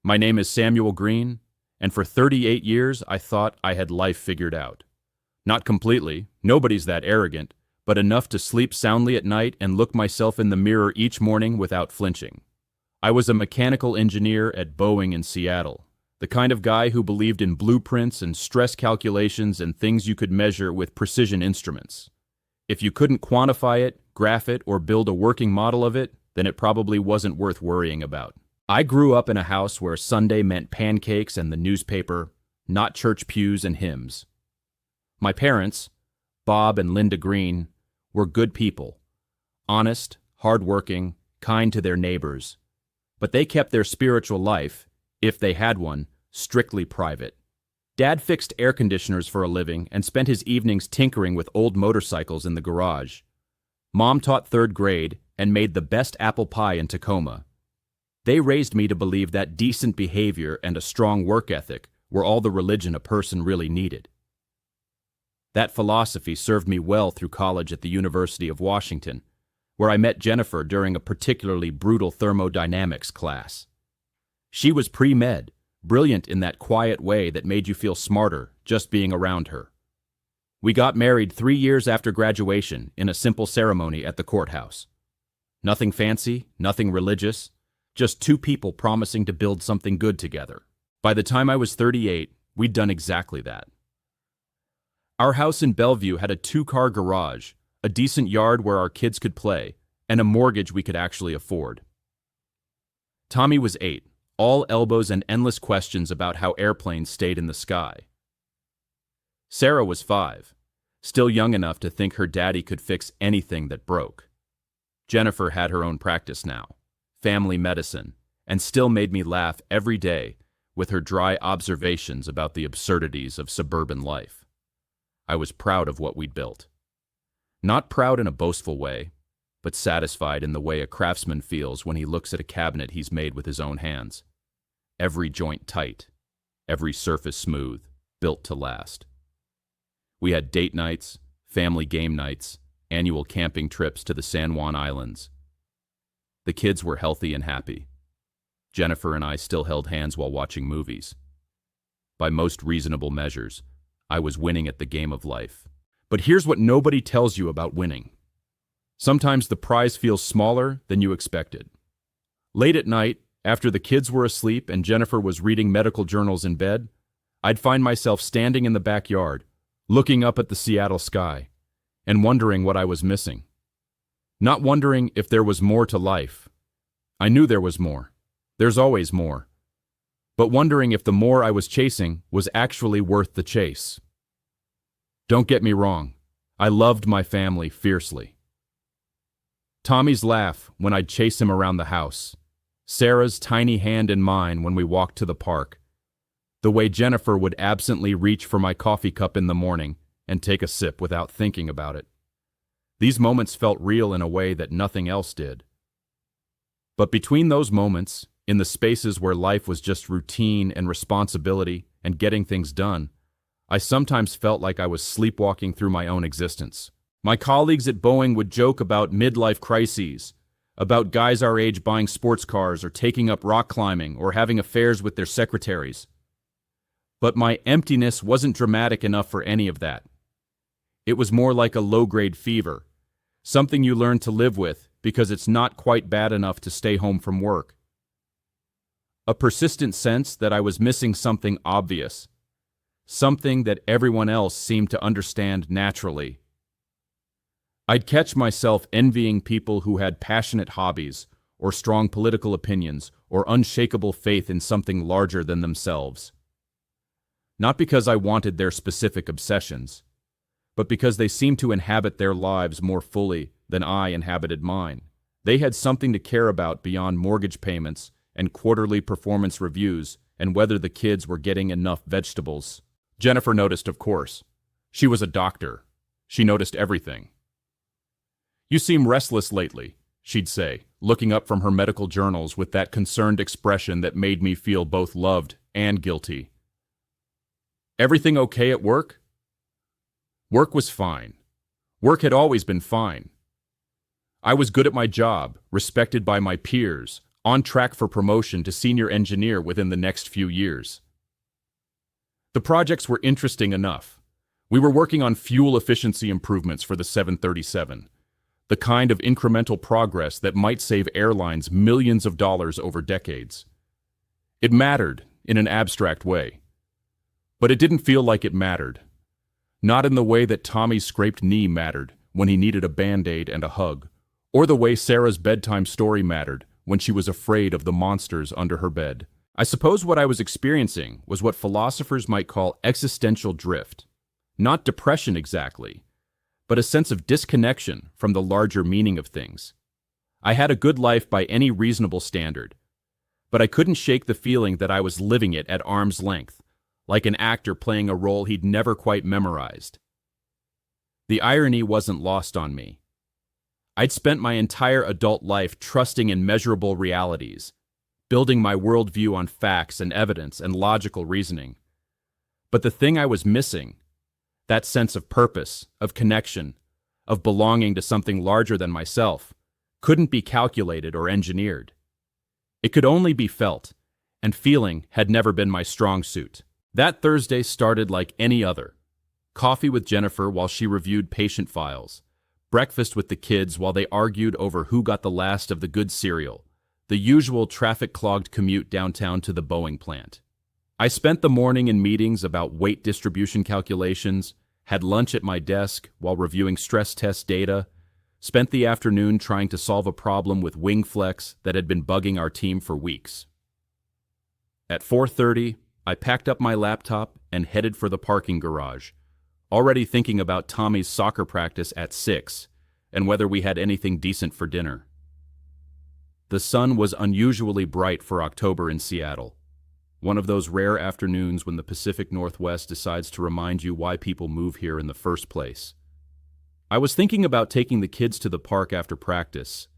My name is Samuel Green, and for 38 years I thought I had life figured out. Not completely, nobody's that arrogant, but enough to sleep soundly at night and look myself in the mirror each morning without flinching. I was a mechanical engineer at Boeing in Seattle, the kind of guy who believed in blueprints and stress calculations and things you could measure with precision instruments. If you couldn't quantify it, graph it, or build a working model of it, then it probably wasn't worth worrying about. I grew up in a house where Sunday meant pancakes and the newspaper, not church pews and hymns. My parents, Bob and Linda Green, were good people, honest, hardworking, kind to their neighbors, but they kept their spiritual life, if they had one, strictly private. Dad fixed air conditioners for a living and spent his evenings tinkering with old motorcycles in the garage. Mom taught third grade and made the best apple pie in Tacoma. They raised me to believe that decent behavior and a strong work ethic were all the religion a person really needed. That philosophy served me well through college at the University of Washington, where I met Jennifer during a particularly brutal thermodynamics class. She was pre-med, brilliant in that quiet way that made you feel smarter just being around her. We got married 3 years after graduation in a simple ceremony at the courthouse. Nothing fancy, nothing religious, just two people promising to build something good together. By the time I was 38, we'd done exactly that. Our house in Bellevue had a 2-car garage, a decent yard where our kids could play, and a mortgage we could actually afford. Tommy was 8, all elbows and endless questions about how airplanes stayed in the sky. Sarah was 5, still young enough to think her daddy could fix anything that broke. Jennifer had her own practice now, family medicine, and still made me laugh every day with her dry observations about the absurdities of suburban life. I was proud of what we'd built. Not proud in a boastful way, but satisfied in the way a craftsman feels when he looks at a cabinet he's made with his own hands. Every joint tight, every surface smooth, built to last. We had date nights, family game nights, annual camping trips to the San Juan Islands. The kids were healthy and happy. Jennifer and I still held hands while watching movies. By most reasonable measures, I was winning at the game of life. But here's what nobody tells you about winning. Sometimes the prize feels smaller than you expected. Late at night, after the kids were asleep and Jennifer was reading medical journals in bed, I'd find myself standing in the backyard, looking up at the Seattle sky, and wondering what I was missing. Not wondering if there was more to life. I knew there was more. There's always more. But wondering if the more I was chasing was actually worth the chase. Don't get me wrong, I loved my family fiercely. Tommy's laugh when I'd chase him around the house, Sarah's tiny hand in mine when we walked to the park, the way Jennifer would absently reach for my coffee cup in the morning and take a sip without thinking about it. These moments felt real in a way that nothing else did. But between those moments, in the spaces where life was just routine and responsibility and getting things done, I sometimes felt like I was sleepwalking through my own existence. My colleagues at Boeing would joke about midlife crises, about guys our age buying sports cars or taking up rock climbing or having affairs with their secretaries. But my emptiness wasn't dramatic enough for any of that. It was more like a low-grade fever, something you learn to live with because it's not quite bad enough to stay home from work. A persistent sense that I was missing something obvious, something that everyone else seemed to understand naturally. I'd catch myself envying people who had passionate hobbies, or strong political opinions, or unshakable faith in something larger than themselves. Not because I wanted their specific obsessions, but because they seemed to inhabit their lives more fully than I inhabited mine. They had something to care about beyond mortgage payments and quarterly performance reviews and whether the kids were getting enough vegetables. Jennifer noticed, of course. She was a doctor. She noticed everything. "You seem restless lately," she'd say, looking up from her medical journals with that concerned expression that made me feel both loved and guilty. "Everything okay at work?" Work was fine. Work had always been fine. I was good at my job, respected by my peers, on track for promotion to senior engineer within the next few years. The projects were interesting enough. We were working on fuel efficiency improvements for the 737, the kind of incremental progress that might save airlines millions of dollars over decades. It mattered in an abstract way. But it didn't feel like it mattered. Not in the way that Tommy's scraped knee mattered when he needed a Band-Aid and a hug, or the way Sarah's bedtime story mattered when she was afraid of the monsters under her bed. I suppose what I was experiencing was what philosophers might call existential drift. Not depression exactly, but a sense of disconnection from the larger meaning of things. I had a good life by any reasonable standard, but I couldn't shake the feeling that I was living it at arm's length, like an actor playing a role he'd never quite memorized. The irony wasn't lost on me. I'd spent my entire adult life trusting in measurable realities, building my worldview on facts and evidence and logical reasoning. But the thing I was missing, that sense of purpose, of connection, of belonging to something larger than myself, couldn't be calculated or engineered. It could only be felt, and feeling had never been my strong suit. That Thursday started like any other. Coffee with Jennifer while she reviewed patient files. Breakfast with the kids while they argued over who got the last of the good cereal. The usual traffic-clogged commute downtown to the Boeing plant. I spent the morning in meetings about weight distribution calculations, had lunch at my desk while reviewing stress test data, spent the afternoon trying to solve a problem with wing flex that had been bugging our team for weeks. At 4:30, I packed up my laptop and headed for the parking garage, already thinking about Tommy's soccer practice at 6 and whether we had anything decent for dinner. The sun was unusually bright for October in Seattle, one of those rare afternoons when the Pacific Northwest decides to remind you why people move here in the first place. I was thinking about taking the kids to the park after practice,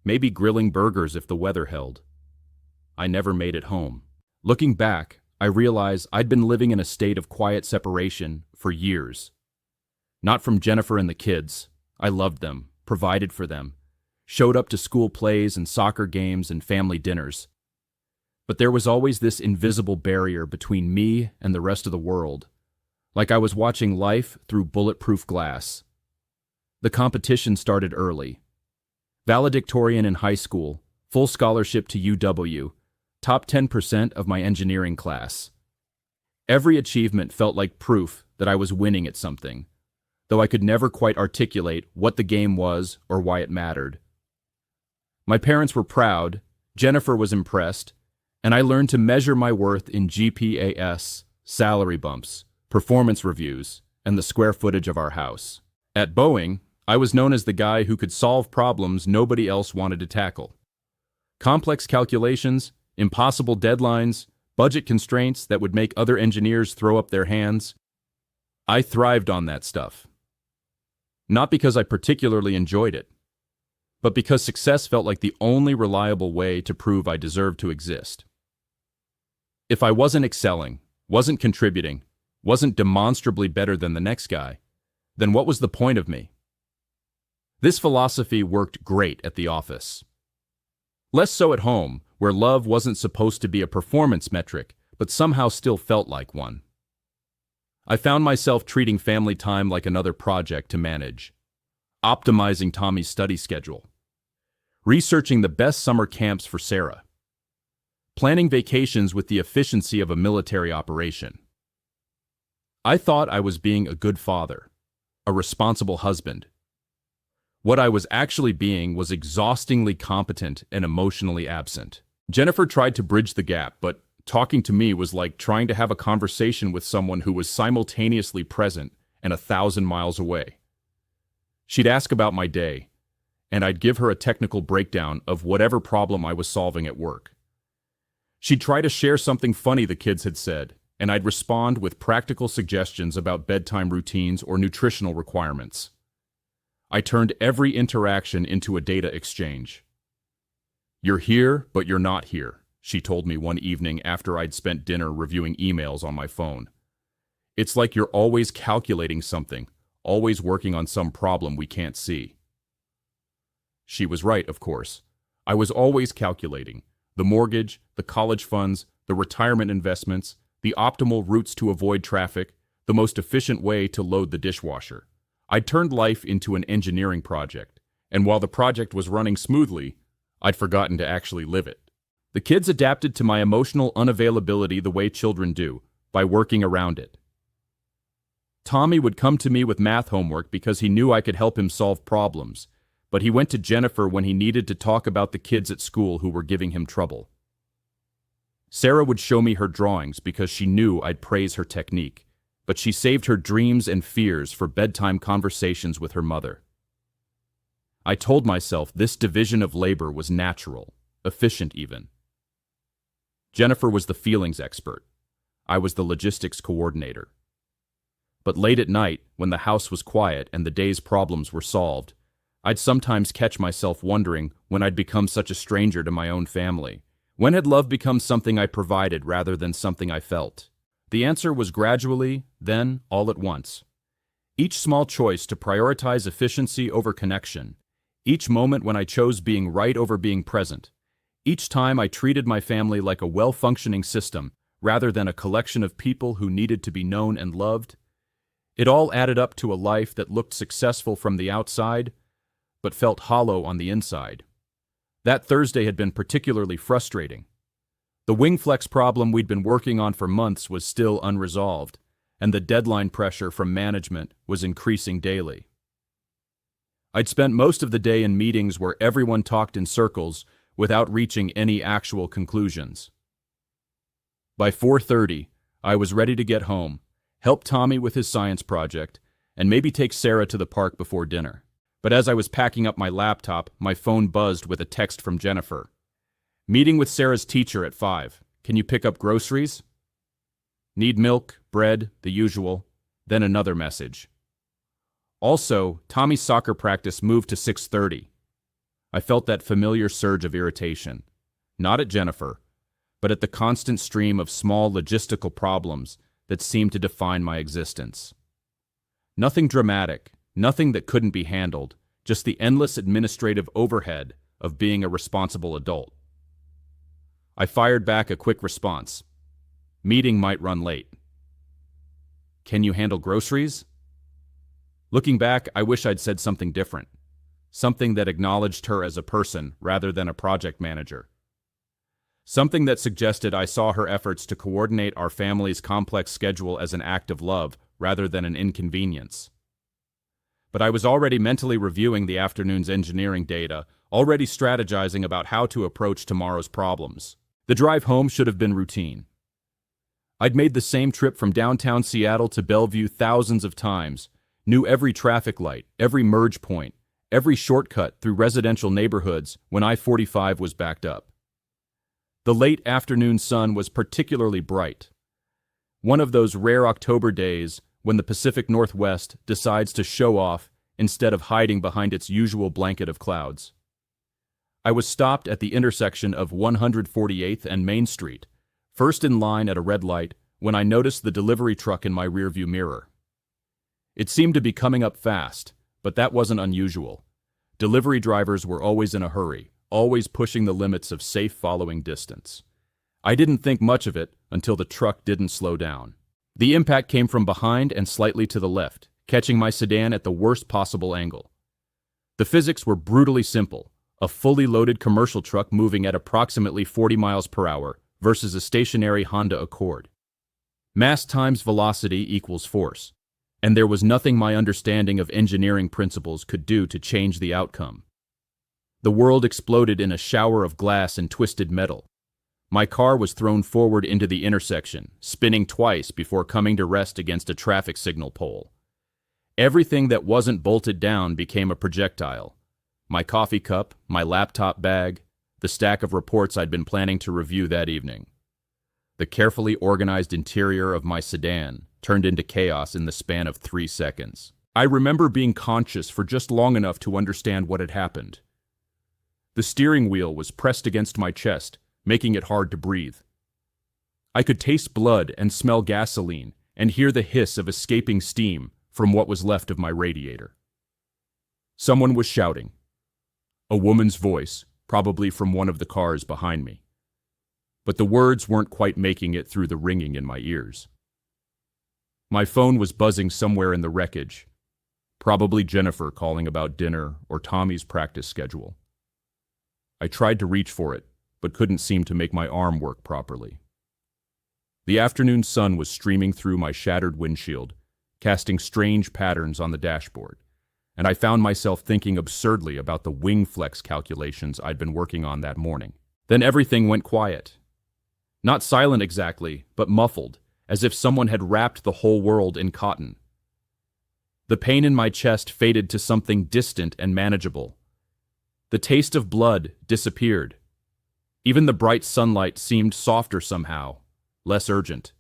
maybe grilling burgers if the weather held. I never made it home. Looking back, I realized I'd been living in a state of quiet separation for years. Not from Jennifer and the kids. I loved them, provided for them, showed up to school plays and soccer games and family dinners. But there was always this invisible barrier between me and the rest of the world, like I was watching life through bulletproof glass. The competition started early. Valedictorian in high school, full scholarship to UW, top 10% of my engineering class. Every achievement felt like proof that I was winning at something, though I could never quite articulate what the game was or why it mattered. My parents were proud, Jennifer was impressed, and I learned to measure my worth in GPAs, salary bumps, performance reviews, and the square footage of our house. At Boeing, I was known as the guy who could solve problems nobody else wanted to tackle. Complex calculations, impossible deadlines, budget constraints that would make other engineers throw up their hands. I thrived on that stuff. Not because I particularly enjoyed it, but because success felt like the only reliable way to prove I deserved to exist. If I wasn't excelling, wasn't contributing, wasn't demonstrably better than the next guy, then what was the point of me? This philosophy worked great at the office. Less so at home, where love wasn't supposed to be a performance metric, but somehow still felt like one. I found myself treating family time like another project to manage, optimizing Tommy's study schedule, researching the best summer camps for Sarah, planning vacations with the efficiency of a military operation. I thought I was being a good father, a responsible husband. What I was actually being was exhaustingly competent and emotionally absent. Jennifer tried to bridge the gap, but talking to me was like trying to have a conversation with someone who was simultaneously present and 1,000 miles away. She'd ask about my day, and I'd give her a technical breakdown of whatever problem I was solving at work. She'd try to share something funny the kids had said, and I'd respond with practical suggestions about bedtime routines or nutritional requirements. I turned every interaction into a data exchange. "You're here, but you're not here," she told me one evening after I'd spent dinner reviewing emails on my phone. "It's like you're always calculating something, always working on some problem we can't see." She was right, of course. I was always calculating the mortgage, the college funds, the retirement investments, the optimal routes to avoid traffic, the most efficient way to load the dishwasher. I'd turned life into an engineering project, and while the project was running smoothly, I'd forgotten to actually live it. The kids adapted to my emotional unavailability the way children do, by working around it. Tommy would come to me with math homework because he knew I could help him solve problems, but he went to Jennifer when he needed to talk about the kids at school who were giving him trouble. Sarah would show me her drawings because she knew I'd praise her technique, but she saved her dreams and fears for bedtime conversations with her mother. I told myself this division of labor was natural, efficient even. Jennifer was the feelings expert. I was the logistics coordinator. But late at night, when the house was quiet and the day's problems were solved, I'd sometimes catch myself wondering when I'd become such a stranger to my own family. When had love become something I provided rather than something I felt? The answer was gradually, then all at once. Each small choice to prioritize efficiency over connection, each moment when I chose being right over being present, each time I treated my family like a well-functioning system rather than a collection of people who needed to be known and loved, it all added up to a life that looked successful from the outside, but felt hollow on the inside. That Thursday had been particularly frustrating. The wingflex problem we'd been working on for months was still unresolved, and the deadline pressure from management was increasing daily. I'd spent most of the day in meetings where everyone talked in circles without reaching any actual conclusions. By 4:30, I was ready to get home, help Tommy with his science project, and maybe take Sarah to the park before dinner. But as I was packing up my laptop, my phone buzzed with a text from Jennifer. Meeting with Sarah's teacher at 5. Can you pick up groceries? Need milk, bread, the usual. Then another message. Also, Tommy's soccer practice moved to 6:30. I felt that familiar surge of irritation, not at Jennifer, but at the constant stream of small logistical problems that seemed to define my existence. Nothing dramatic, nothing that couldn't be handled, just the endless administrative overhead of being a responsible adult. I fired back a quick response. Meeting might run late. Can you handle groceries? Looking back, I wish I'd said something different. Something that acknowledged her as a person rather than a project manager. Something that suggested I saw her efforts to coordinate our family's complex schedule as an act of love rather than an inconvenience. But I was already mentally reviewing the afternoon's engineering data, already strategizing about how to approach tomorrow's problems. The drive home should have been routine. I'd made the same trip from downtown Seattle to Bellevue thousands of times, knew every traffic light, every merge point, every shortcut through residential neighborhoods when I-45 was backed up. The late afternoon sun was particularly bright. One of those rare October days when the Pacific Northwest decides to show off instead of hiding behind its usual blanket of clouds. I was stopped at the intersection of 148th and Main Street, first in line at a red light, when I noticed the delivery truck in my rearview mirror. It seemed to be coming up fast, but that wasn't unusual. Delivery drivers were always in a hurry, always pushing the limits of safe following distance. I didn't think much of it until the truck didn't slow down. The impact came from behind and slightly to the left, catching my sedan at the worst possible angle. The physics were brutally simple. A fully loaded commercial truck moving at approximately 40 miles per hour versus a stationary Honda Accord. Mass times velocity equals force, and there was nothing my understanding of engineering principles could do to change the outcome. The world exploded in a shower of glass and twisted metal. My car was thrown forward into the intersection, spinning twice before coming to rest against a traffic signal pole. Everything that wasn't bolted down became a projectile. My coffee cup, my laptop bag, the stack of reports I'd been planning to review that evening. The carefully organized interior of my sedan turned into chaos in the span of 3 seconds. I remember being conscious for just long enough to understand what had happened. The steering wheel was pressed against my chest, making it hard to breathe. I could taste blood and smell gasoline and hear the hiss of escaping steam from what was left of my radiator. Someone was shouting. A woman's voice, probably from one of the cars behind me. But the words weren't quite making it through the ringing in my ears. My phone was buzzing somewhere in the wreckage, probably Jennifer calling about dinner or Tommy's practice schedule. I tried to reach for it, but couldn't seem to make my arm work properly. The afternoon sun was streaming through my shattered windshield, casting strange patterns on the dashboard, and I found myself thinking absurdly about the wing flex calculations I'd been working on that morning. Then everything went quiet. Not silent exactly, but muffled, as if someone had wrapped the whole world in cotton. The pain in my chest faded to something distant and manageable. The taste of blood disappeared. Even the bright sunlight seemed softer somehow, less urgent.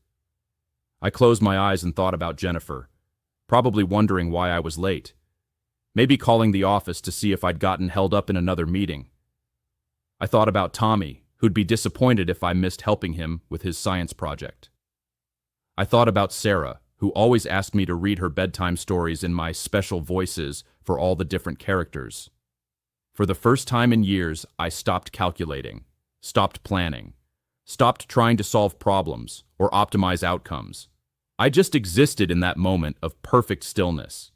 I closed my eyes and thought about Jennifer, probably wondering why I was late. Maybe calling the office to see if I'd gotten held up in another meeting. I thought about Tommy, who'd be disappointed if I missed helping him with his science project. I thought about Sarah, who always asked me to read her bedtime stories in my special voices for all the different characters. For the first time in years, I stopped calculating, stopped planning, stopped trying to solve problems or optimize outcomes. I just existed in that moment of perfect stillness,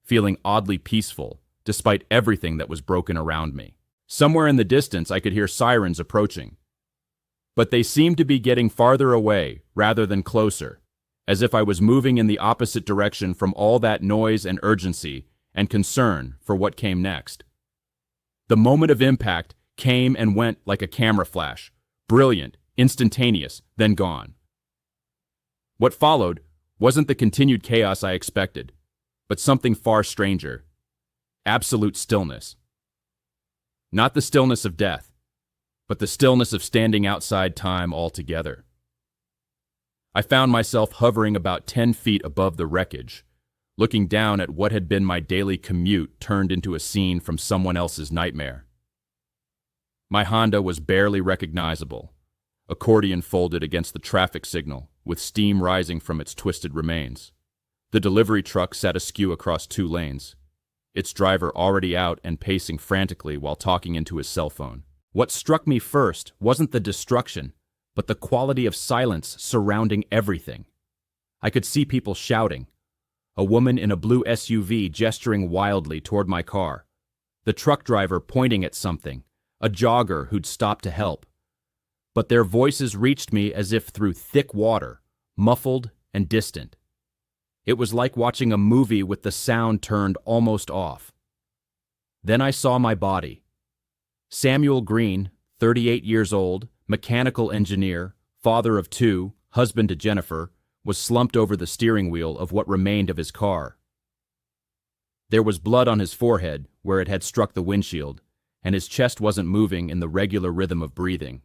feeling oddly peaceful despite everything that was broken around me. Somewhere in the distance, I could hear sirens approaching, but they seemed to be getting farther away rather than closer, as if I was moving in the opposite direction from all that noise and urgency and concern for what came next. The moment of impact came and went like a camera flash, brilliant, instantaneous, then gone. What followed wasn't the continued chaos I expected, but something far stranger. Absolute stillness. Not the stillness of death, but the stillness of standing outside time altogether. I found myself hovering about 10 feet above the wreckage, looking down at what had been my daily commute turned into a scene from someone else's nightmare. My Honda was barely recognizable, accordion folded against the traffic signal, with steam rising from its twisted remains. The delivery truck sat askew across 2 lanes, its driver already out and pacing frantically while talking into his cell phone. What struck me first wasn't the destruction, but the quality of silence surrounding everything. I could see people shouting, a woman in a blue SUV gesturing wildly toward my car, the truck driver pointing at something, a jogger who'd stopped to help. But their voices reached me as if through thick water, muffled and distant. It was like watching a movie with the sound turned almost off. Then I saw my body. Samuel Green, 38 years old, mechanical engineer, father of 2, husband to Jennifer, was slumped over the steering wheel of what remained of his car. There was blood on his forehead where it had struck the windshield, and his chest wasn't moving in the regular rhythm of breathing.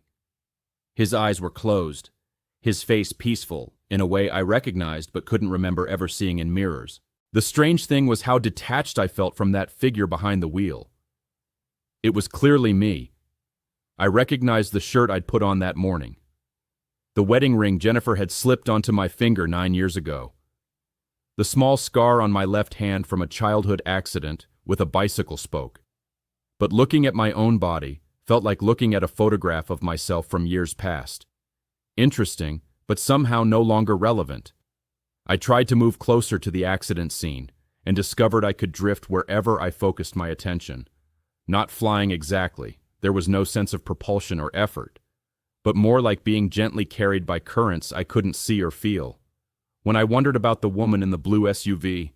His eyes were closed, his face peaceful, in a way I recognized but couldn't remember ever seeing in mirrors. The strange thing was how detached I felt from that figure behind the wheel. It was clearly me. I recognized the shirt I'd put on that morning. The wedding ring Jennifer had slipped onto my finger 9 years ago. The small scar on my left hand from a childhood accident with a bicycle spoke. But looking at my own body felt like looking at a photograph of myself from years past. Interesting, but somehow no longer relevant. I tried to move closer to the accident scene and discovered I could drift wherever I focused my attention. Not flying exactly, there was no sense of propulsion or effort, but more like being gently carried by currents I couldn't see or feel. When I wondered about the woman in the blue SUV,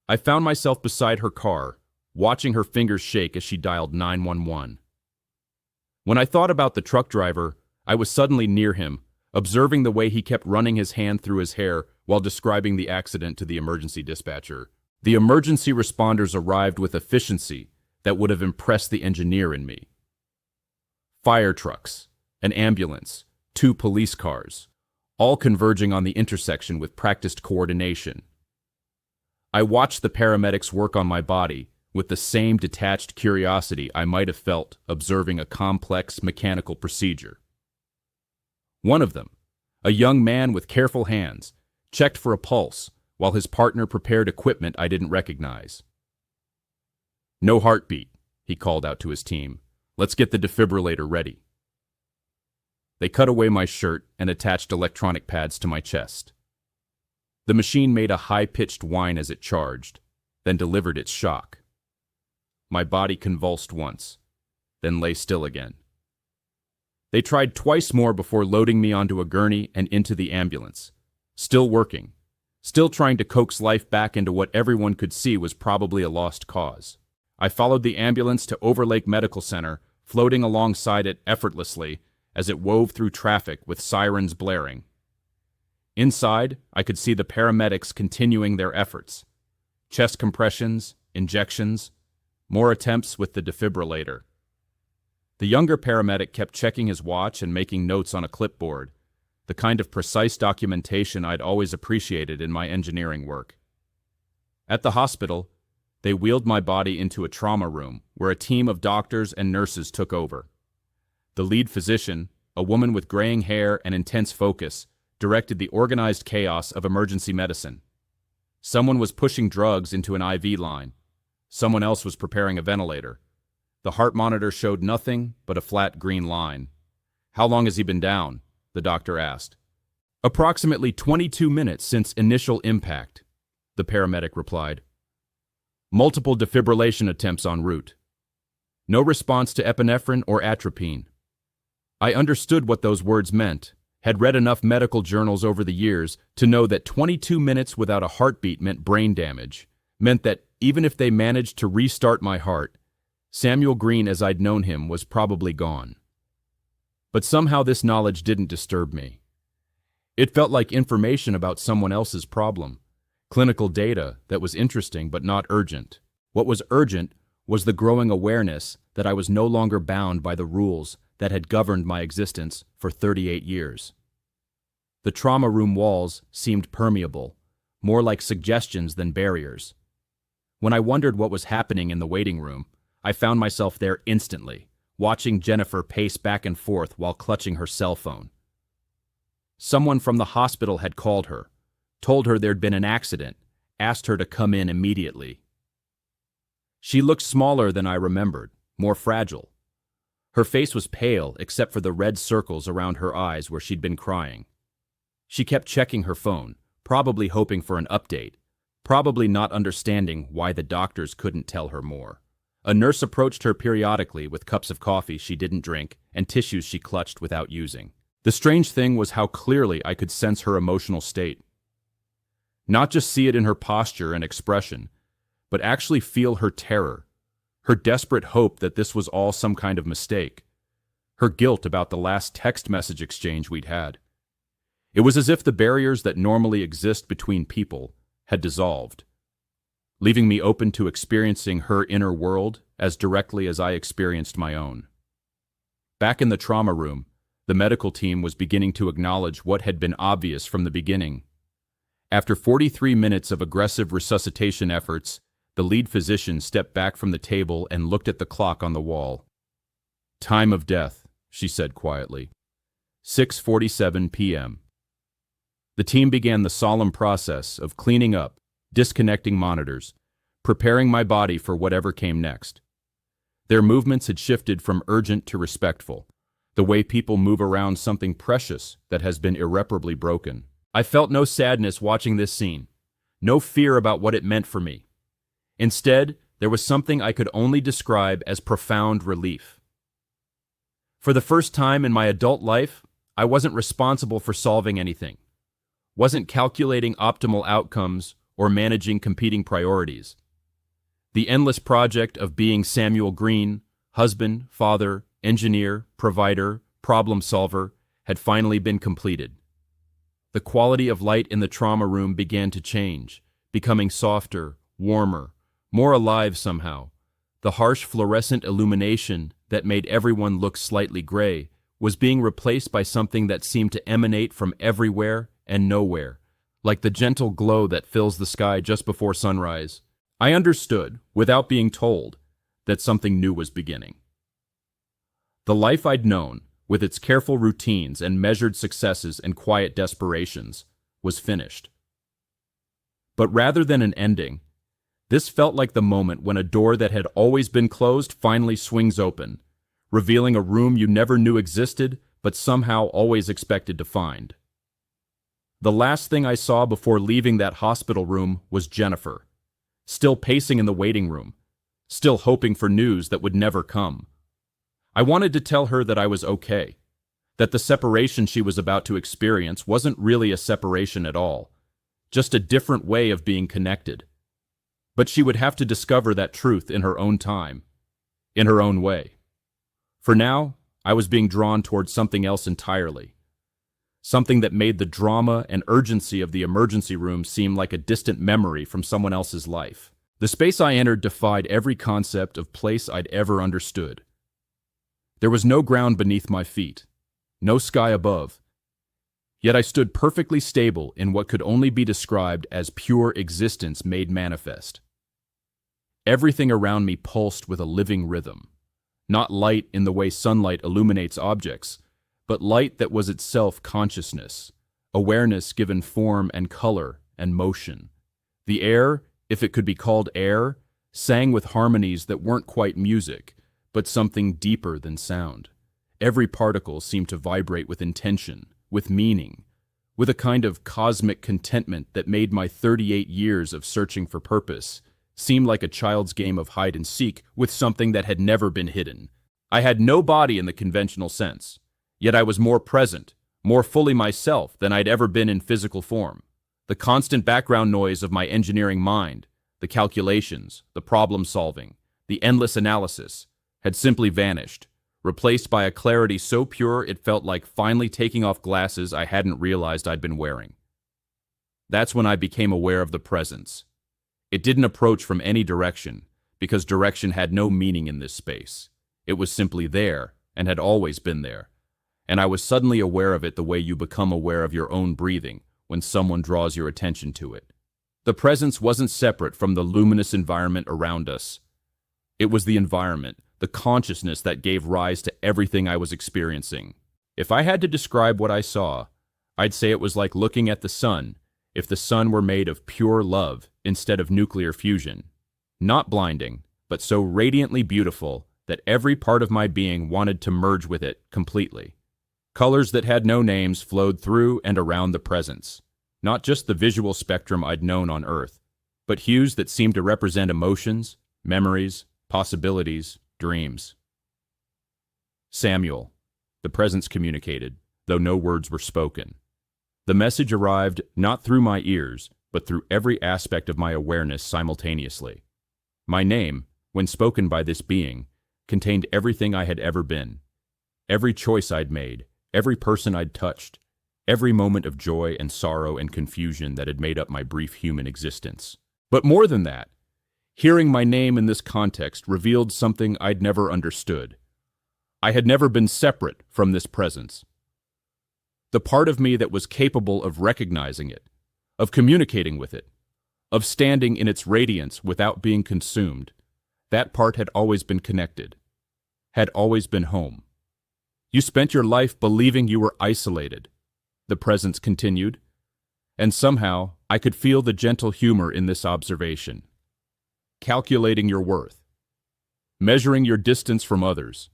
I found myself beside her car, watching her fingers shake as she dialed 911. When I thought about the truck driver, I was suddenly near him, observing the way he kept running his hand through his hair while describing the accident to the emergency dispatcher. The emergency responders arrived with efficiency that would have impressed the engineer in me. Fire trucks, an ambulance, 2 police cars, all converging on the intersection with practiced coordination. I watched the paramedics work on my body with the same detached curiosity I might have felt observing a complex mechanical procedure. One of them, a young man with careful hands, checked for a pulse while his partner prepared equipment I didn't recognize. "No heartbeat," he called out to his team, Let's get the defibrillator ready. They cut away my shirt and attached electronic pads to my chest. The machine made a high-pitched whine as it charged, then delivered its shock. My body convulsed once, then lay still again. They tried twice more before loading me onto a gurney and into the ambulance. Still working, still trying to coax life back into what everyone could see was probably a lost cause. I followed the ambulance to Overlake Medical Center, floating alongside it effortlessly as it wove through traffic with sirens blaring. Inside, I could see the paramedics continuing their efforts. Chest compressions, injections, more attempts with the defibrillator. The younger paramedic kept checking his watch and making notes on a clipboard, the kind of precise documentation I'd always appreciated in my engineering work. At the hospital, they wheeled my body into a trauma room where a team of doctors and nurses took over. The lead physician, a woman with graying hair and intense focus, directed the organized chaos of emergency medicine. Someone was pushing drugs into an IV line. Someone else was preparing a ventilator. The heart monitor showed nothing but a flat green line. "How long has he been down?" the doctor asked. "Approximately 22 minutes since initial impact," the paramedic replied. "Multiple defibrillation attempts en route. No response to epinephrine or atropine." I understood what those words meant, had read enough medical journals over the years to know that 22 minutes without a heartbeat meant brain damage, meant that even if they managed to restart my heart, Samuel Green as I'd known him was probably gone. But somehow this knowledge didn't disturb me. It felt like information about someone else's problem, clinical data that was interesting but not urgent. What was urgent was the growing awareness that I was no longer bound by the rules that had governed my existence for 38 years. The trauma room walls seemed permeable, more like suggestions than barriers. When I wondered what was happening in the waiting room, I found myself there instantly, watching Jennifer pace back and forth while clutching her cell phone. Someone from the hospital had called her, told her there'd been an accident, asked her to come in immediately. She looked smaller than I remembered, more fragile. Her face was pale except for the red circles around her eyes where she'd been crying. She kept checking her phone, probably hoping for an update, probably not understanding why the doctors couldn't tell her more. A nurse approached her periodically with cups of coffee she didn't drink and tissues she clutched without using. The strange thing was how clearly I could sense her emotional state. Not just see it in her posture and expression, but actually feel her terror, her desperate hope that this was all some kind of mistake, her guilt about the last text message exchange we'd had. It was as if the barriers that normally exist between people had dissolved, leaving me open to experiencing her inner world as directly as I experienced my own. Back in the trauma room, the medical team was beginning to acknowledge what had been obvious from the beginning. After 43 minutes of aggressive resuscitation efforts, the lead physician stepped back from the table and looked at the clock on the wall. "Time of death," she said quietly. 6:47 p.m. The team began the solemn process of cleaning up, disconnecting monitors, preparing my body for whatever came next. Their movements had shifted from urgent to respectful, the way people move around something precious that has been irreparably broken. I felt no sadness watching this scene, no fear about what it meant for me. Instead, there was something I could only describe as profound relief. For the first time in my adult life, I wasn't responsible for solving anything, wasn't calculating optimal outcomes or managing competing priorities. The endless project of being Samuel Green, husband, father, engineer, provider, problem solver, had finally been completed. The quality of light in the trauma room began to change, becoming softer, warmer, more alive somehow. The harsh fluorescent illumination that made everyone look slightly gray was being replaced by something that seemed to emanate from everywhere and nowhere, like the gentle glow that fills the sky just before sunrise. I understood, without being told, that something new was beginning. The life I'd known, with its careful routines and measured successes and quiet desperations, was finished. But rather than an ending, this felt like the moment when a door that had always been closed finally swings open, revealing a room you never knew existed, but somehow always expected to find. The last thing I saw before leaving that hospital room was Jennifer, still pacing in the waiting room, still hoping for news that would never come. I wanted to tell her that I was okay, that the separation she was about to experience wasn't really a separation at all, just a different way of being connected. But she would have to discover that truth in her own time, in her own way. For now, I was being drawn towards something else entirely. Something that made the drama and urgency of the emergency room seem like a distant memory from someone else's life. The space I entered defied every concept of place I'd ever understood. There was no ground beneath my feet, no sky above, yet I stood perfectly stable in what could only be described as pure existence made manifest. Everything around me pulsed with a living rhythm, not light in the way sunlight illuminates objects, but light that was itself consciousness, awareness given form and color and motion. The air, if it could be called air, sang with harmonies that weren't quite music, but something deeper than sound. Every particle seemed to vibrate with intention, with meaning, with a kind of cosmic contentment that made my 38 years of searching for purpose seem like a child's game of hide and seek with something that had never been hidden. I had no body in the conventional sense, yet I was more present, more fully myself than I'd ever been in physical form. The constant background noise of my engineering mind, the calculations, the problem solving, the endless analysis, had simply vanished, replaced by a clarity so pure it felt like finally taking off glasses I hadn't realized I'd been wearing. That's when I became aware of the presence. It didn't approach from any direction, because direction had no meaning in this space. It was simply there, and had always been there. And I was suddenly aware of it the way you become aware of your own breathing when someone draws your attention to it. The presence wasn't separate from the luminous environment around us. It was the environment, the consciousness that gave rise to everything I was experiencing. If I had to describe what I saw, I'd say it was like looking at the sun, if the sun were made of pure love instead of nuclear fusion. Not blinding, but so radiantly beautiful that every part of my being wanted to merge with it completely. Colors that had no names flowed through and around the presence, not just the visual spectrum I'd known on Earth, but hues that seemed to represent emotions, memories, possibilities, dreams. Samuel, the presence communicated, though no words were spoken. The message arrived not through my ears, but through every aspect of my awareness simultaneously. My name, when spoken by this being, contained everything I had ever been, every choice I'd made, every person I'd touched, every moment of joy and sorrow and confusion that had made up my brief human existence. But more than that, hearing my name in this context revealed something I'd never understood. I had never been separate from this presence. The part of me that was capable of recognizing it, of communicating with it, of standing in its radiance without being consumed, that part had always been connected, had always been home. You spent your life believing you were isolated, the presence continued, and somehow I could feel the gentle humor in this observation. Calculating your worth, measuring your distance from others,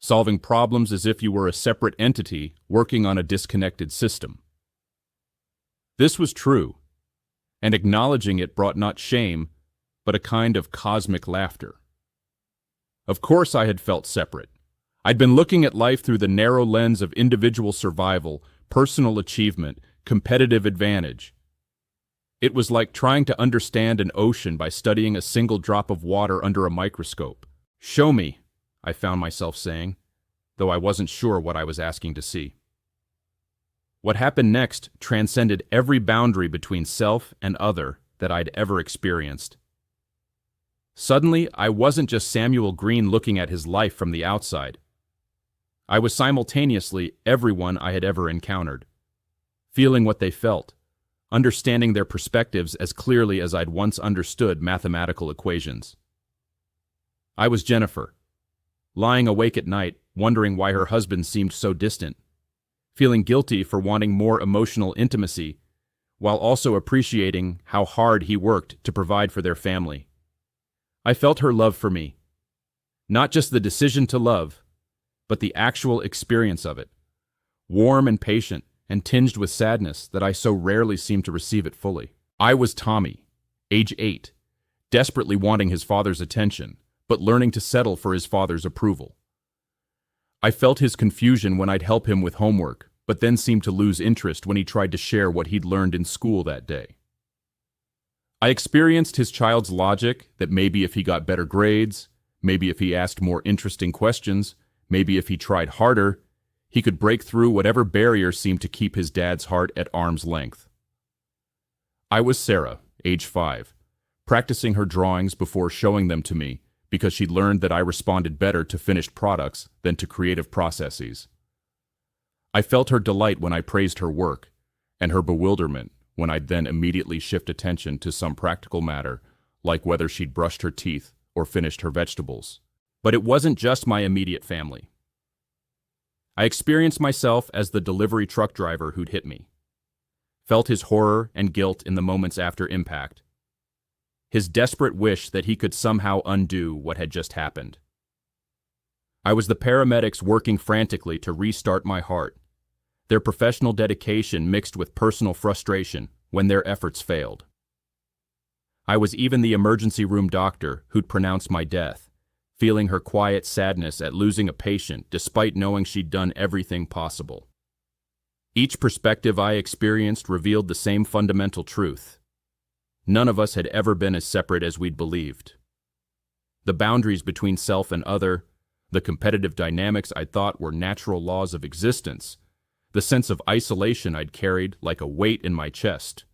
solving problems as if you were a separate entity working on a disconnected system. This was true, and acknowledging it brought not shame, but a kind of cosmic laughter. Of course I had felt separate. I'd been looking at life through the narrow lens of individual survival, personal achievement, competitive advantage. It was like trying to understand an ocean by studying a single drop of water under a microscope. "Show me," I found myself saying, though I wasn't sure what I was asking to see. What happened next transcended every boundary between self and other that I'd ever experienced. Suddenly, I wasn't just Samuel Green looking at his life from the outside. I was simultaneously everyone I had ever encountered, feeling what they felt, understanding their perspectives as clearly as I'd once understood mathematical equations. I was Jennifer, lying awake at night, wondering why her husband seemed so distant, feeling guilty for wanting more emotional intimacy, while also appreciating how hard he worked to provide for their family. I felt her love for me. Not just the decision to love, but the actual experience of it. Warm and patient, and tinged with sadness that I so rarely seem to receive it fully. I was Tommy, age 8, desperately wanting his father's attention, but learning to settle for his father's approval. I felt his confusion when I'd help him with homework, but then seemed to lose interest when he tried to share what he'd learned in school that day. I experienced his child's logic that maybe if he got better grades, maybe if he asked more interesting questions, maybe if he tried harder, he could break through whatever barrier seemed to keep his dad's heart at arm's length. I was Sarah, age 5, practicing her drawings before showing them to me because she'd learned that I responded better to finished products than to creative processes. I felt her delight when I praised her work, and her bewilderment when I'd then immediately shift attention to some practical matter, like whether she'd brushed her teeth or finished her vegetables. But it wasn't just my immediate family. I experienced myself as the delivery truck driver who'd hit me, felt his horror and guilt in the moments after impact, his desperate wish that he could somehow undo what had just happened. I was the paramedics working frantically to restart my heart, their professional dedication mixed with personal frustration when their efforts failed. I was even the emergency room doctor who'd pronounce my death, feeling her quiet sadness at losing a patient despite knowing she'd done everything possible. Each perspective I experienced revealed the same fundamental truth. None of us had ever been as separate as we'd believed. The boundaries between self and other, the competitive dynamics I thought were natural laws of existence, the sense of isolation I'd carried like a weight in my chest.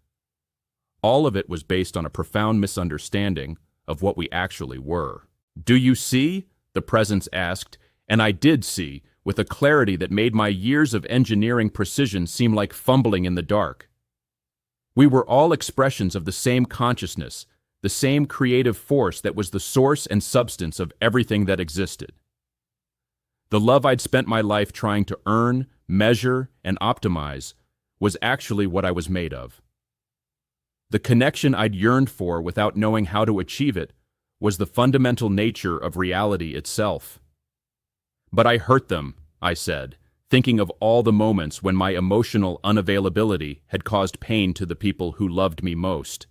All of it was based on a profound misunderstanding of what we actually were. "Do you see?" the presence asked, and I did see, with a clarity that made my years of engineering precision seem like fumbling in the dark. We were all expressions of the same consciousness, the same creative force that was the source and substance of everything that existed. The love I'd spent my life trying to earn, measure, and optimize was actually what I was made of. The connection I'd yearned for without knowing how to achieve it was the fundamental nature of reality itself. But I hurt them, I said, thinking of all the moments when my emotional unavailability had caused pain to the people who loved me most.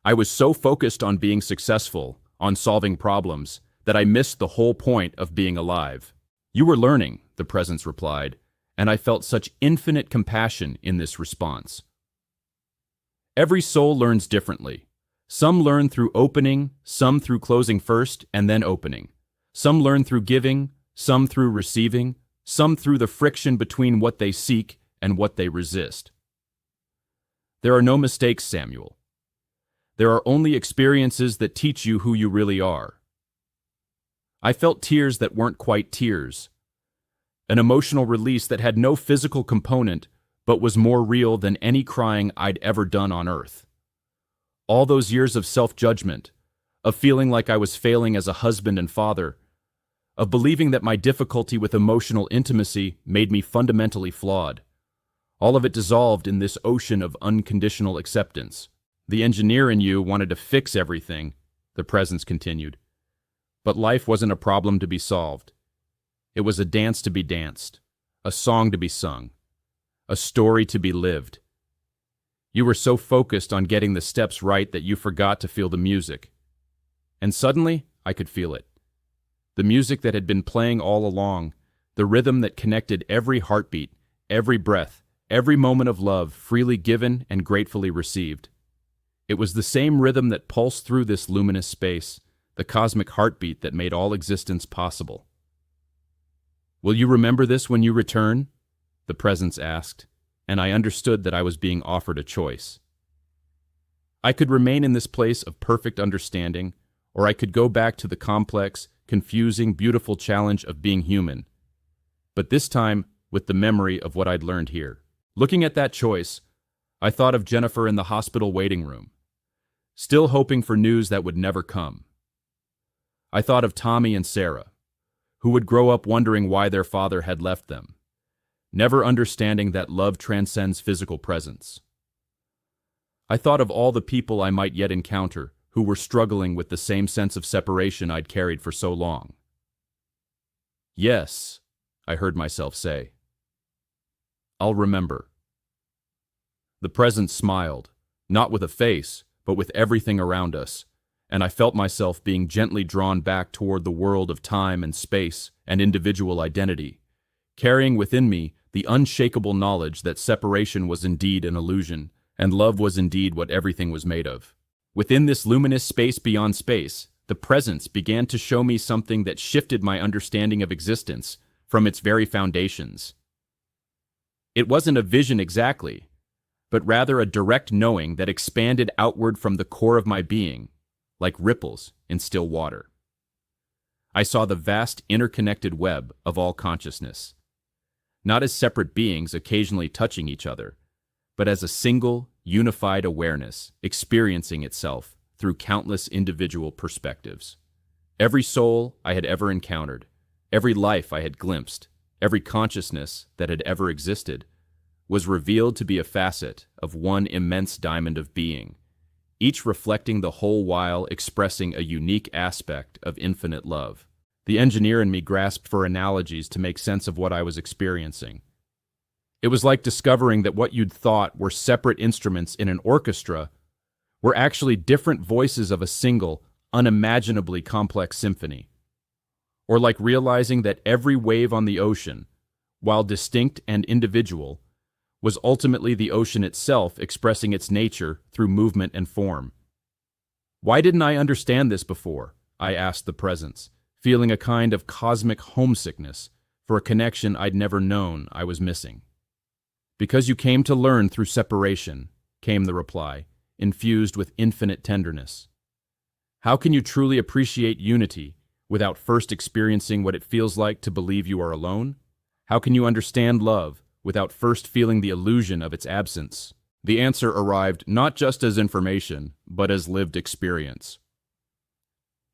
I was so focused on being successful, on solving problems, that I missed the whole point of being alive. "You were learning," the presence replied, and I felt such infinite compassion in this response. Every soul learns differently. Some learn through opening, some through closing first and then opening. Some learn through giving, some through receiving, some through the friction between what they seek and what they resist. There are no mistakes, Samuel. There are only experiences that teach you who you really are. I felt tears that weren't quite tears, an emotional release that had no physical component but was more real than any crying I'd ever done on earth. All those years of self-judgment, of feeling like I was failing as a husband and father, of believing that my difficulty with emotional intimacy made me fundamentally flawed. All of it dissolved in this ocean of unconditional acceptance. The engineer in you wanted to fix everything, the presence continued. But life wasn't a problem to be solved. It was a dance to be danced, a song to be sung, a story to be lived. You were so focused on getting the steps right that you forgot to feel the music. And suddenly, I could feel it. The music that had been playing all along, the rhythm that connected every heartbeat, every breath, every moment of love freely given and gratefully received. It was the same rhythm that pulsed through this luminous space, the cosmic heartbeat that made all existence possible. "Will you remember this when you return?" the presence asked, and I understood that I was being offered a choice. I could remain in this place of perfect understanding, or I could go back to the complex, confusing, beautiful challenge of being human, but this time with the memory of what I'd learned here. Looking at that choice, I thought of Jennifer in the hospital waiting room, still hoping for news that would never come. I thought of Tommy and Sarah, who would grow up wondering why their father had left them, never understanding that love transcends physical presence. I thought of all the people I might yet encounter who were struggling with the same sense of separation I'd carried for so long. "Yes," I heard myself say. "I'll remember." The presence smiled, not with a face, but with everything around us, and I felt myself being gently drawn back toward the world of time and space and individual identity, carrying within me the unshakable knowledge that separation was indeed an illusion, and love was indeed what everything was made of. Within this luminous space beyond space, the presence began to show me something that shifted my understanding of existence from its very foundations. It wasn't a vision exactly, but rather a direct knowing that expanded outward from the core of my being, like ripples in still water. I saw the vast interconnected web of all consciousness, not as separate beings occasionally touching each other, but as a single, unified awareness experiencing itself through countless individual perspectives. Every soul I had ever encountered, every life I had glimpsed, every consciousness that had ever existed, was revealed to be a facet of one immense diamond of being, each reflecting the whole while expressing a unique aspect of infinite love. The engineer in me grasped for analogies to make sense of what I was experiencing. It was like discovering that what you'd thought were separate instruments in an orchestra were actually different voices of a single, unimaginably complex symphony. Or like realizing that every wave on the ocean, while distinct and individual, was ultimately the ocean itself expressing its nature through movement and form. Why didn't I understand this before? I asked the presence, feeling a kind of cosmic homesickness for a connection I'd never known I was missing. "Because you came to learn through separation," came the reply, infused with infinite tenderness. "How can you truly appreciate unity without first experiencing what it feels like to believe you are alone? How can you understand love without first feeling the illusion of its absence?" The answer arrived not just as information, but as lived experience.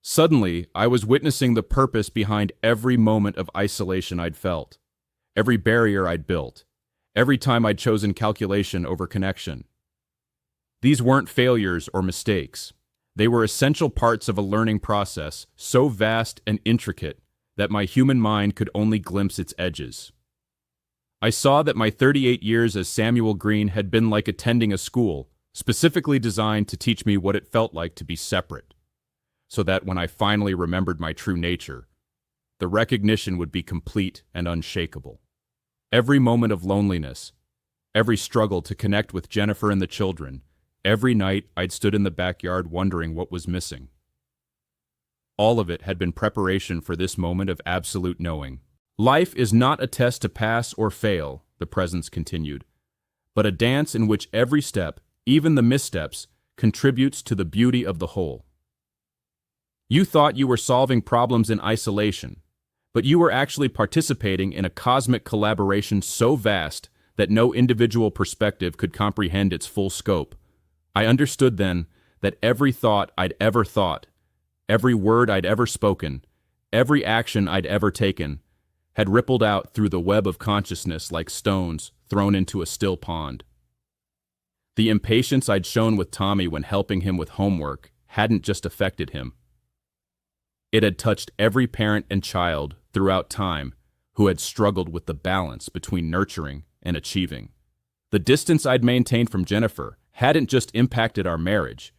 Suddenly, I was witnessing the purpose behind every moment of isolation I'd felt, every barrier I'd built, every time I'd chosen calculation over connection. These weren't failures or mistakes. They were essential parts of a learning process so vast and intricate that my human mind could only glimpse its edges. I saw that my 38 years as Samuel Green had been like attending a school specifically designed to teach me what it felt like to be separate, so that when I finally remembered my true nature, the recognition would be complete and unshakable. Every moment of loneliness, every struggle to connect with Jennifer and the children, every night I'd stood in the backyard wondering what was missing. All of it had been preparation for this moment of absolute knowing. "Life is not a test to pass or fail," the presence continued, "but a dance in which every step, even the missteps, contributes to the beauty of the whole. You thought you were solving problems in isolation, but you were actually participating in a cosmic collaboration so vast that no individual perspective could comprehend its full scope. I understood then that every thought I'd ever thought, every word I'd ever spoken, every action I'd ever taken, had rippled out through the web of consciousness like stones thrown into a still pond. The impatience I'd shown with Tommy when helping him with homework hadn't just affected him. It had touched every parent and child throughout time who had struggled with the balance between nurturing and achieving. The distance I'd maintained from Jennifer hadn't just impacted our marriage,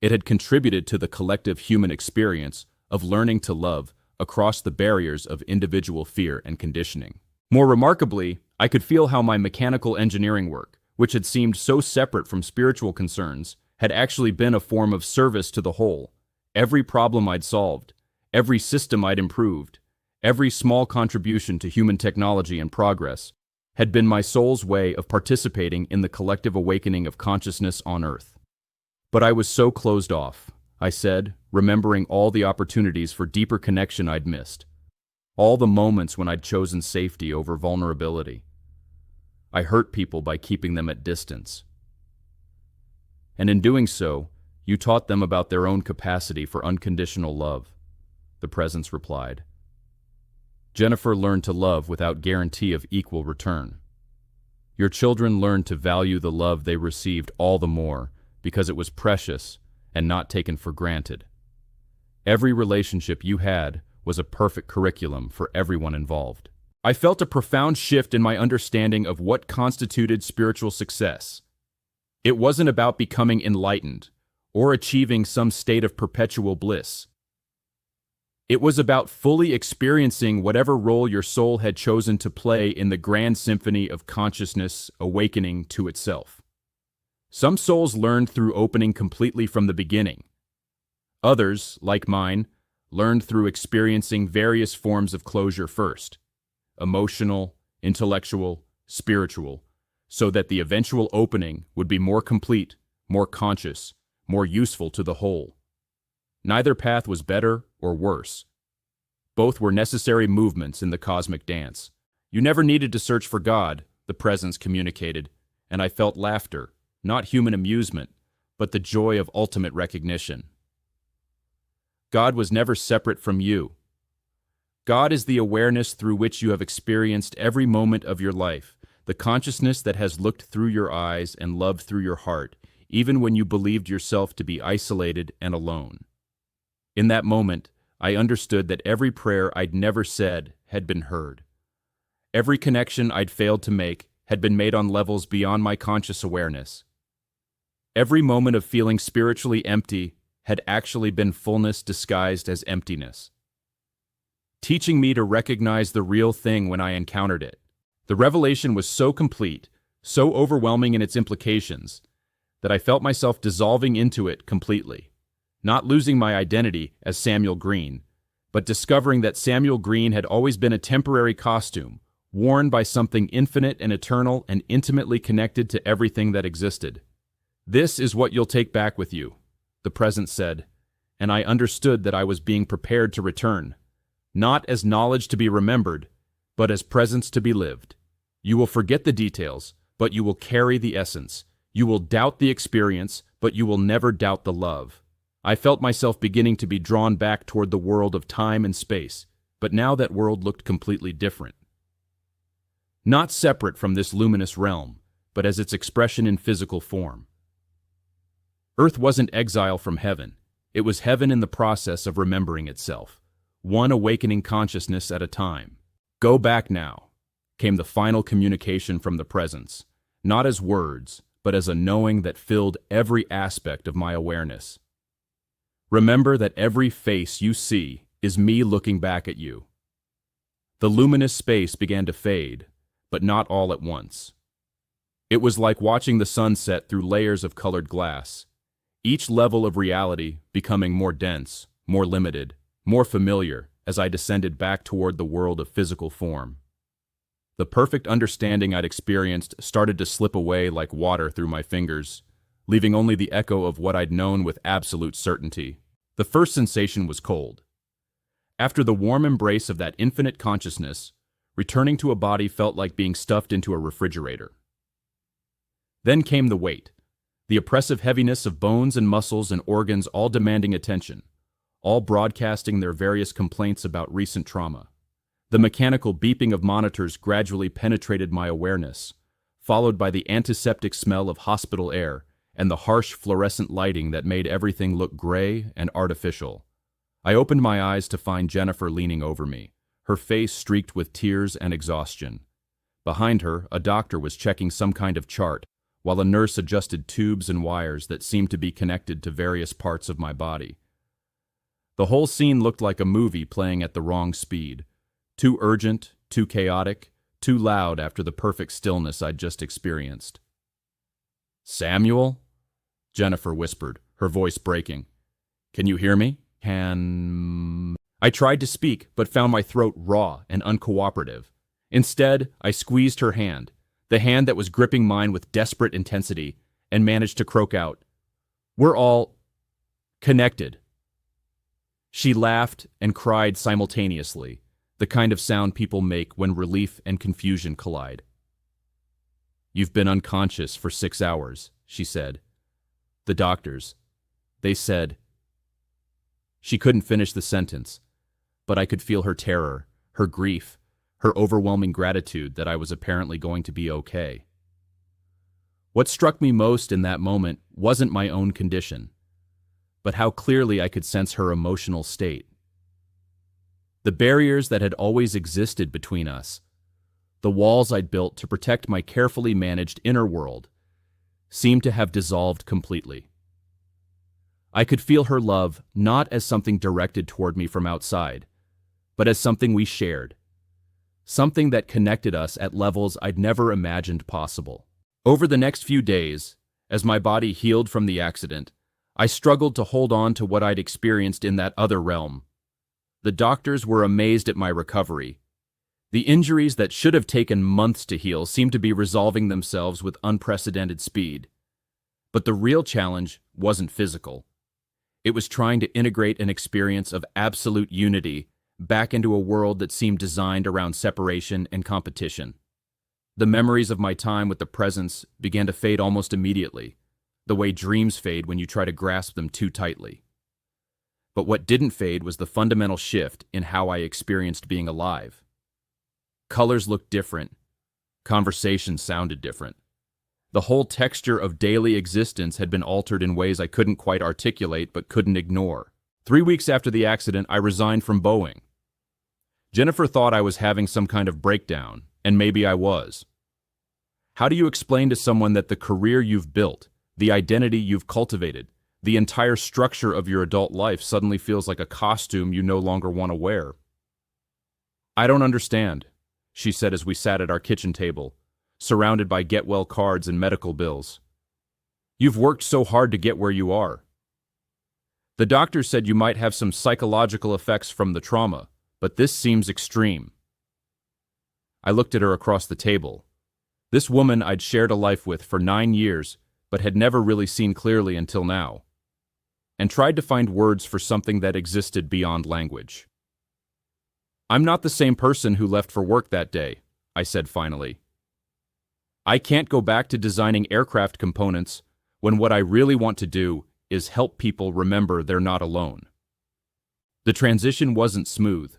it had contributed to the collective human experience of learning to love across the barriers of individual fear and conditioning. More remarkably, I could feel how my mechanical engineering work, which had seemed so separate from spiritual concerns, had actually been a form of service to the whole. Every problem I'd solved, every system I'd improved, every small contribution to human technology and progress had been my soul's way of participating in the collective awakening of consciousness on Earth. But I was so closed off, I said, remembering all the opportunities for deeper connection I'd missed, all the moments when I'd chosen safety over vulnerability. I hurt people by keeping them at distance. And in doing so, you taught them about their own capacity for unconditional love, the presence replied. Jennifer learned to love without guarantee of equal return. Your children learned to value the love they received all the more because it was precious and not taken for granted. Every relationship you had was a perfect curriculum for everyone involved. I felt a profound shift in my understanding of what constituted spiritual success. It wasn't about becoming enlightened or achieving some state of perpetual bliss. It was about fully experiencing whatever role your soul had chosen to play in the grand symphony of consciousness awakening to itself. Some souls learned through opening completely from the beginning. Others, like mine, learned through experiencing various forms of closure first, emotional, intellectual, spiritual, so that the eventual opening would be more complete, more conscious, more useful to the whole. Neither path was better or worse. Both were necessary movements in the cosmic dance. You never needed to search for God, the presence communicated, and I felt laughter, not human amusement, but the joy of ultimate recognition. God was never separate from you. God is the awareness through which you have experienced every moment of your life, the consciousness that has looked through your eyes and loved through your heart, even when you believed yourself to be isolated and alone. In that moment, I understood that every prayer I'd never said had been heard. Every connection I'd failed to make had been made on levels beyond my conscious awareness. Every moment of feeling spiritually empty had actually been fullness disguised as emptiness, teaching me to recognize the real thing when I encountered it. The revelation was so complete, so overwhelming in its implications, that I felt myself dissolving into it completely, not losing my identity as Samuel Green, but discovering that Samuel Green had always been a temporary costume, worn by something infinite and eternal and intimately connected to everything that existed. "This is what you'll take back with you," the presence said, and I understood that I was being prepared to return, not as knowledge to be remembered, but as presence to be lived. You will forget the details, but you will carry the essence. You will doubt the experience, but you will never doubt the love. I felt myself beginning to be drawn back toward the world of time and space, but now that world looked completely different. Not separate from this luminous realm, but as its expression in physical form. Earth wasn't exile from heaven. It was heaven in the process of remembering itself, one awakening consciousness at a time. "Go back now," came the final communication from the presence, not as words, but as a knowing that filled every aspect of my awareness. "Remember that every face you see is me looking back at you." The luminous space began to fade, but not all at once. It was like watching the sun set through layers of colored glass, each level of reality becoming more dense, more limited, more familiar as I descended back toward the world of physical form. The perfect understanding I'd experienced started to slip away like water through my fingers, leaving only the echo of what I'd known with absolute certainty. The first sensation was cold. After the warm embrace of that infinite consciousness, returning to a body felt like being stuffed into a refrigerator. Then came the weight, the oppressive heaviness of bones and muscles and organs all demanding attention, all broadcasting their various complaints about recent trauma. The mechanical beeping of monitors gradually penetrated my awareness, followed by the antiseptic smell of hospital air and the harsh fluorescent lighting that made everything look gray and artificial. I opened my eyes to find Jennifer leaning over me, her face streaked with tears and exhaustion. Behind her, a doctor was checking some kind of chart, while a nurse adjusted tubes and wires that seemed to be connected to various parts of my body. The whole scene looked like a movie playing at the wrong speed, too urgent, too chaotic, too loud after the perfect stillness I'd just experienced. "Samuel?" Jennifer whispered, her voice breaking. "Can you hear me?" I tried to speak, but found my throat raw and uncooperative. Instead, I squeezed her hand, the hand that was gripping mine with desperate intensity, and managed to croak out, "We're all connected." She laughed and cried simultaneously, the kind of sound people make when relief and confusion collide. "You've been unconscious for 6 hours, she said. "The doctors, they said—" She couldn't finish the sentence, but I could feel her terror, her grief, her overwhelming gratitude that I was apparently going to be okay. What struck me most in that moment wasn't my own condition. but how clearly I could sense her emotional state. The barriers that had always existed between us, the walls I'd built to protect my carefully managed inner world, seemed to have dissolved completely. I could feel her love not as something directed toward me from outside, but as something we shared, something that connected us at levels I'd never imagined possible. Over the next few days, as my body healed from the accident, I struggled to hold on to what I'd experienced in that other realm. The doctors were amazed at my recovery. The injuries that should have taken months to heal seemed to be resolving themselves with unprecedented speed. But the real challenge wasn't physical. It was trying to integrate an experience of absolute unity back into a world that seemed designed around separation and competition. The memories of my time with the presence began to fade almost immediately, the way dreams fade when you try to grasp them too tightly. But what didn't fade was the fundamental shift in how I experienced being alive. Colors looked different. Conversations sounded different. The whole texture of daily existence had been altered in ways I couldn't quite articulate but couldn't ignore. 3 weeks after the accident, I resigned from Boeing. Jennifer thought I was having some kind of breakdown, and maybe I was. How do you explain to someone that the career you've built, the identity you've cultivated, the entire structure of your adult life suddenly feels like a costume you no longer want to wear? "I don't understand," she said as we sat at our kitchen table, surrounded by get-well cards and medical bills. "You've worked so hard to get where you are. The doctor said you might have some psychological effects from the trauma, but this seems extreme." I looked at her across the table. This woman I'd shared a life with for 9 years, but had never really seen clearly until now, and tried to find words for something that existed beyond language. "I'm not the same person who left for work that day," I said finally. "I can't go back to designing aircraft components when what I really want to do is help people remember they're not alone." The transition wasn't smooth.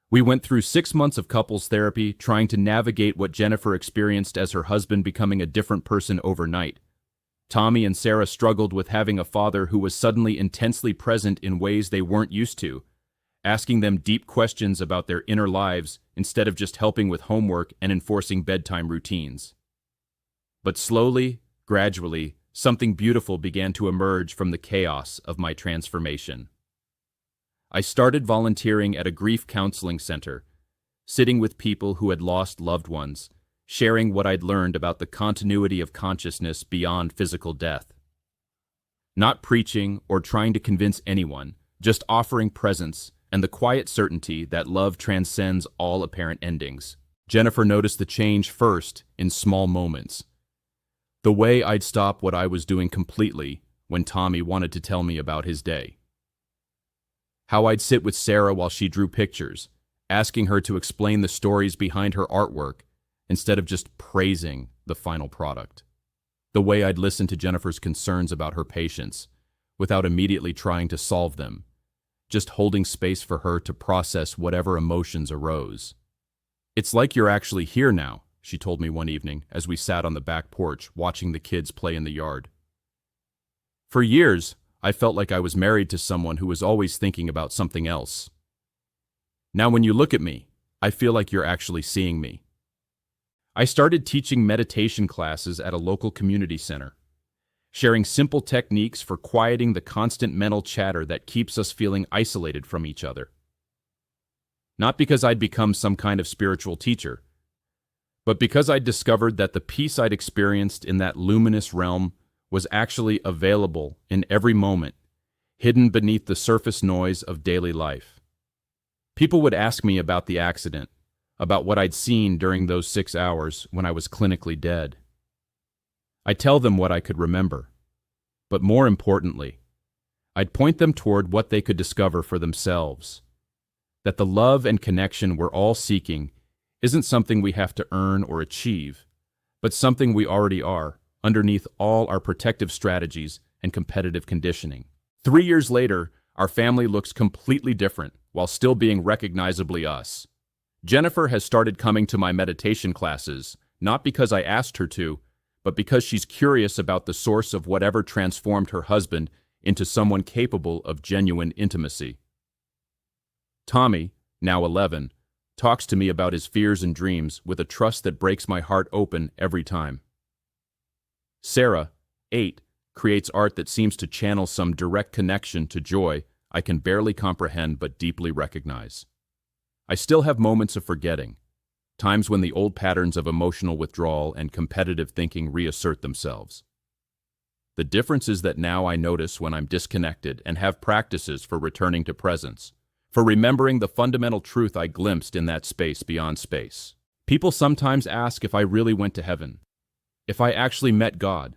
We went through 6 months of couples therapy trying to navigate what Jennifer experienced as her husband becoming a different person overnight. Tommy and Sarah struggled with having a father who was suddenly intensely present in ways they weren't used to, asking them deep questions about their inner lives instead of just helping with homework and enforcing bedtime routines. But slowly, gradually, something beautiful began to emerge from the chaos of my transformation. I started volunteering at a grief counseling center, sitting with people who had lost loved ones, sharing what I'd learned about the continuity of consciousness beyond physical death. Not preaching or trying to convince anyone, just offering presence and the quiet certainty that love transcends all apparent endings. Jennifer noticed the change first in small moments. The way I'd stop what I was doing completely when Tommy wanted to tell me about his day. How I'd sit with Sarah while she drew pictures, asking her to explain the stories behind her artwork instead of just praising the final product. The way I'd listen to Jennifer's concerns about her patients without immediately trying to solve them, just holding space for her to process whatever emotions arose. "It's like you're actually here now," she told me one evening as we sat on the back porch watching the kids play in the yard. "For years, I felt like I was married to someone who was always thinking about something else. Now when you look at me, I feel like you're actually seeing me." I started teaching meditation classes at a local community center, sharing simple techniques for quieting the constant mental chatter that keeps us feeling isolated from each other. Not because I'd become some kind of spiritual teacher, but because I'd discovered that the peace I'd experienced in that luminous realm was actually available in every moment, hidden beneath the surface noise of daily life. People would ask me about the accident, about what I'd seen during those 6 hours when I was clinically dead. I'd tell them what I could remember, but more importantly, I'd point them toward what they could discover for themselves. That the love and connection we're all seeking isn't something we have to earn or achieve, but something we already are, underneath all our protective strategies and competitive conditioning. 3 years later, our family looks completely different while still being recognizably us. Jennifer has started coming to my meditation classes, not because I asked her to, but because she's curious about the source of whatever transformed her husband into someone capable of genuine intimacy. Tommy, now 11, talks to me about his fears and dreams with a trust that breaks my heart open every time. Sarah, 8, creates art that seems to channel some direct connection to joy I can barely comprehend but deeply recognize. I still have moments of forgetting, times when the old patterns of emotional withdrawal and competitive thinking reassert themselves. The difference is that now I notice when I'm disconnected and have practices for returning to presence, for remembering the fundamental truth I glimpsed in that space beyond space. People sometimes ask if I really went to heaven, if I actually met God,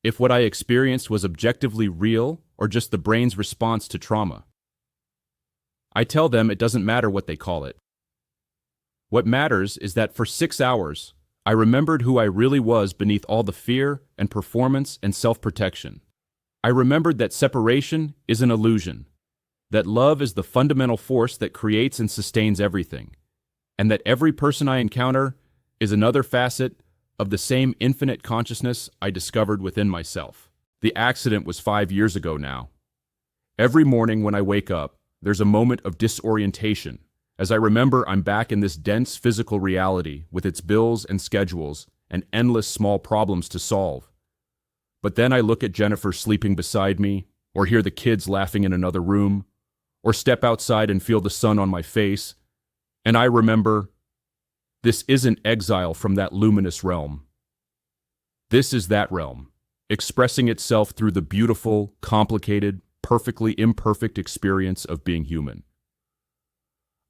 if what I experienced was objectively real or just the brain's response to trauma. I tell them it doesn't matter what they call it. What matters is that for 6 hours, I remembered who I really was beneath all the fear and performance and self-protection. I remembered that separation is an illusion, that love is the fundamental force that creates and sustains everything, and that every person I encounter is another facet of the same infinite consciousness I discovered within myself. The accident was 5 years ago now. Every morning when I wake up, there's a moment of disorientation, as I remember I'm back in this dense physical reality with its bills and schedules and endless small problems to solve. But then I look at Jennifer sleeping beside me, or hear the kids laughing in another room, or step outside and feel the sun on my face, and I remember, this isn't exile from that luminous realm. This is that realm, expressing itself through the beautiful, complicated, perfectly imperfect experience of being human.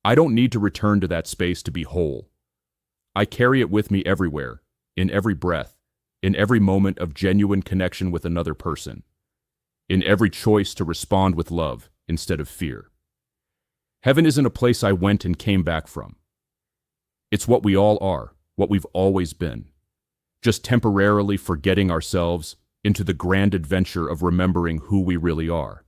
I don't need to return to that space to be whole. I carry it with me everywhere, in every breath, in every moment of genuine connection with another person, in every choice to respond with love instead of fear. Heaven isn't a place I went and came back from. It's what we all are, what we've always been, just temporarily forgetting ourselves into the grand adventure of remembering who we really are.